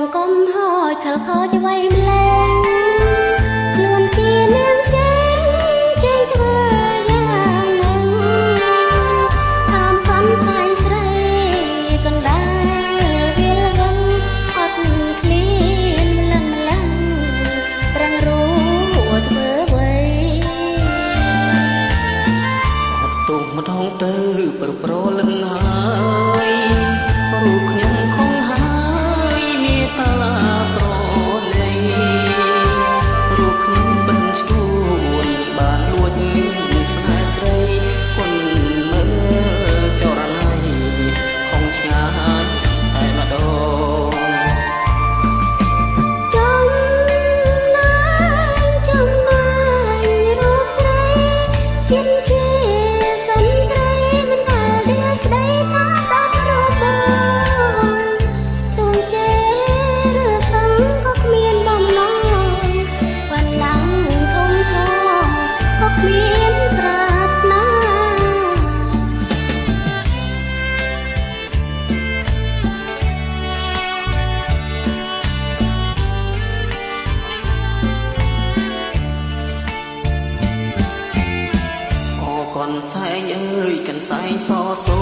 ងកុំហោចខលខចໄວម្លែងខ្លួនជានាងចេញចេញធ្វើយ៉ាងនឹងតាមកំសែងស្រីកណ្ដាលវាលវឹងអត់ឃ្លានម្លឹងប្រឹងរួធ្វើអ្វីអត់ទុំម្ដងទៅប្រលឹងហើយរូបខ្ញុំខំហើយមេត្តាប្រណីរូបខ្ញុំបិទឈួនបានលួចស្នេហ៍ស្រីគុណមើលចរណៃខំឆ្ងាយតែម្ដងចំណាយរូបស្រីជាកនសែងអើយកនសែងសសូ